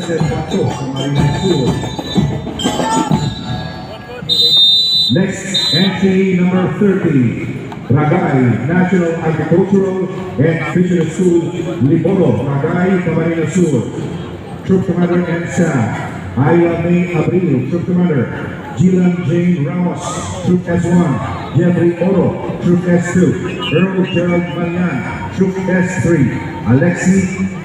President Bato, Camarines Sur. Next, entry number 30, Ragay, National Agricultural and Fisheries School, Liboro, Ragay, Camarines Sur. Troop Commander and Staff, Aya May Abril, Troop Commander, Jilan Jane Ramos, Troop S1, Jeffrey Oro, Troop S2, Earl Gerald Marian, Troop S3, Alexi